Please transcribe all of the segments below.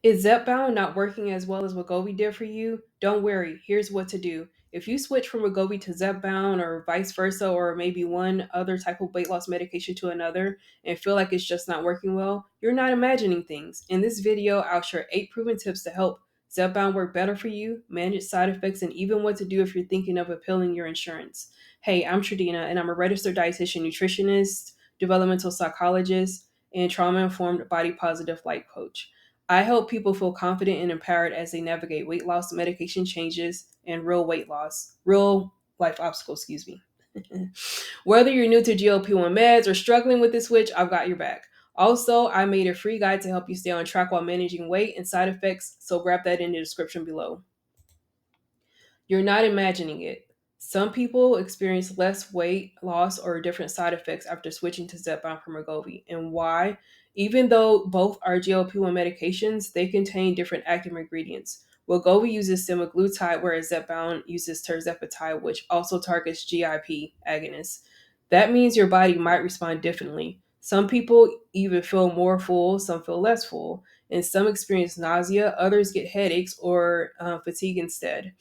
Is Zepbound not working as well as Wegovy did for you? Don't worry, here's what to do. If you switch from Wegovy to Zepbound or vice versa, or maybe one other type of weight loss medication to another and feel like it's just not working well, you're not imagining things. In this video, I'll share 8 proven tips to help Zepbound work better for you, manage side effects, and even what to do if you're thinking of appealing your insurance. Hey, I'm Tradina, and I'm a registered dietitian nutritionist, developmental psychologist, and trauma informed body positive life coach. I help people feel confident and empowered as they navigate weight loss, medication changes, and real life obstacles, excuse me. Whether you're new to GLP-1 meds or struggling with this switch, I've got your back. Also, I made a free guide to help you stay on track while managing weight and side effects, so grab that in the description below. You're not imagining it. Some people experience less weight loss or different side effects after switching to Zepbound from Wegovy. And why? Even though both are GLP-1 medications, they contain different active ingredients. Wegovy uses semaglutide, whereas Zepbound uses tirzepatide, which also targets GIP agonists. That means your body might respond differently. Some people even feel more full, some feel less full, and some experience nausea, others get headaches or fatigue instead.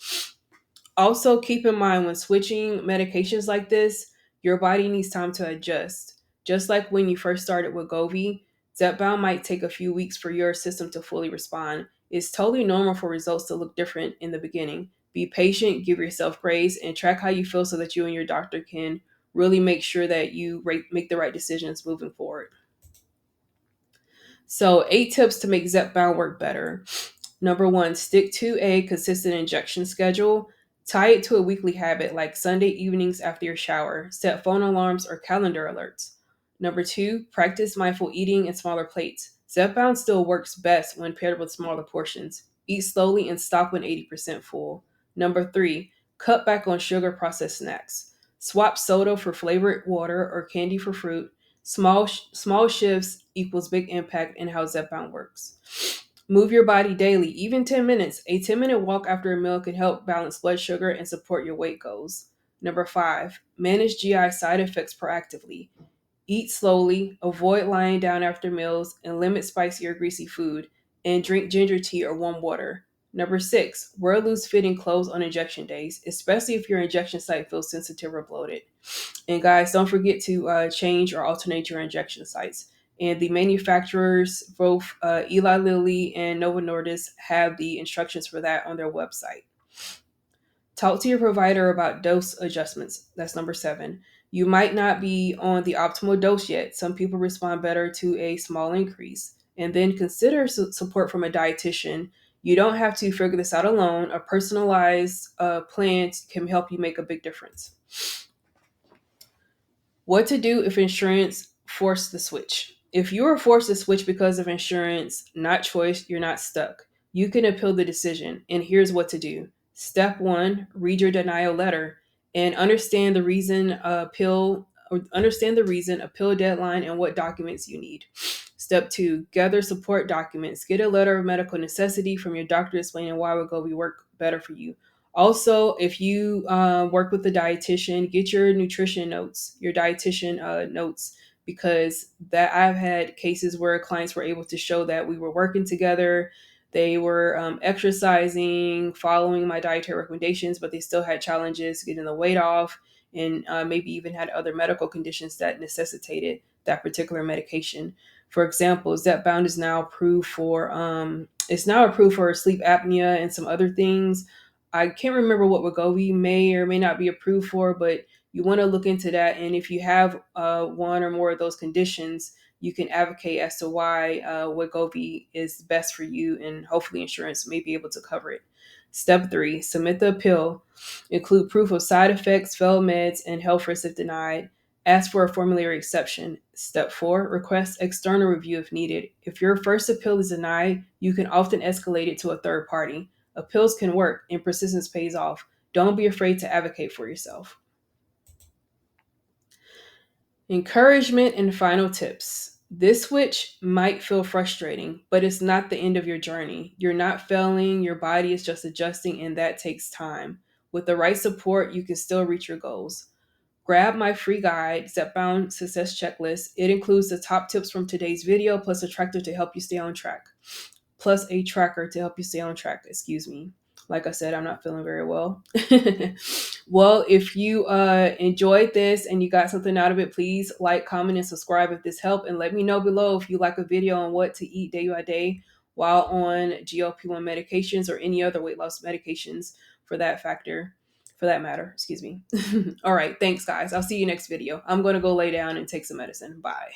Also, keep in mind when switching medications like this, your body needs time to adjust. Just like when you first started with Wegovy, Zepbound might take a few weeks for your system to fully respond. It's totally normal for results to look different in the beginning. Be patient, give yourself grace, and track how you feel so that you and your doctor can really make sure that you make the right decisions moving forward. So, 8 tips to make Zepbound work better. Number one, stick to a consistent injection schedule. Tie it to a weekly habit like Sunday evenings after your shower. Set phone alarms or calendar alerts. Number two, practice mindful eating in smaller plates. Zepbound still works best when paired with smaller portions. Eat slowly and stop when 80% full. Number three, cut back on sugar processed snacks. Swap soda for flavored water or candy for fruit. Small shifts equals big impact in how Zepbound works. Move your body daily, even 10 minutes. A 10-minute walk after a meal can help balance blood sugar and support your weight goals. Number five, manage GI side effects proactively. Eat slowly, avoid lying down after meals, and limit spicy or greasy food, and drink ginger tea or warm water. Number six, wear loose fitting clothes on injection days, especially if your injection site feels sensitive or bloated. And guys, don't forget to change or alternate your injection sites. And the manufacturers, both Eli Lilly and Novo Nordisk, have the instructions for that on their website. Talk to your provider about dose adjustments. That's number seven. You might not be on the optimal dose yet. Some people respond better to a small increase. And then consider support from a dietitian. You don't have to figure this out alone. A personalized plan can help you make a big difference. What to do if insurance forced the switch? If you are forced to switch because of insurance, not choice, you're not stuck. You can appeal the decision, and here's what to do. Step one, read your denial letter and understand the reason, appeal deadline, and what documents you need. Step two, gather support documents. Get a letter of medical necessity from your doctor explaining why Wegovy work better for you. Also, if you work with a dietitian, get your nutrition notes, your dietitian notes, because that I've had cases where clients were able to show that we were working together, they were exercising, following my dietary recommendations, but they still had challenges getting the weight off, and maybe even had other medical conditions that necessitated that particular medication. For example, Zepbound is now approved for sleep apnea and some other things. I can't remember what Wegovy may or may not be approved for, but you want to look into that. And if you have one or more of those conditions, you can advocate as to why Wegovy is best for you, and hopefully insurance may be able to cover it. Step three, submit the appeal. Include proof of side effects, failed meds, and health risks if denied. Ask for a formulary exception. Step four, request external review if needed. If your first appeal is denied, you can often escalate it to a third party. Appeals can work and persistence pays off. Don't be afraid to advocate for yourself. Encouragement and final tips. This switch might feel frustrating, but it's not the end of your journey. You're not failing, your body is just adjusting, and that takes time. With the right support, you can still reach your goals. Grab my free guide, Zepbound Success Checklist. It includes the top tips from today's video plus a tracker to help you stay on track. plus a tracker to help you stay on track. Excuse me. Like I said, I'm not feeling very well. Well, if you enjoyed this and you got something out of it, please like, comment, and subscribe if this helped. And let me know below if you like a video on what to eat day by day while on GLP-1 medications or any other weight loss medications for that factor, for that matter. Excuse me. All right. Thanks, guys. I'll see you next video. I'm going to go lay down and take some medicine. Bye.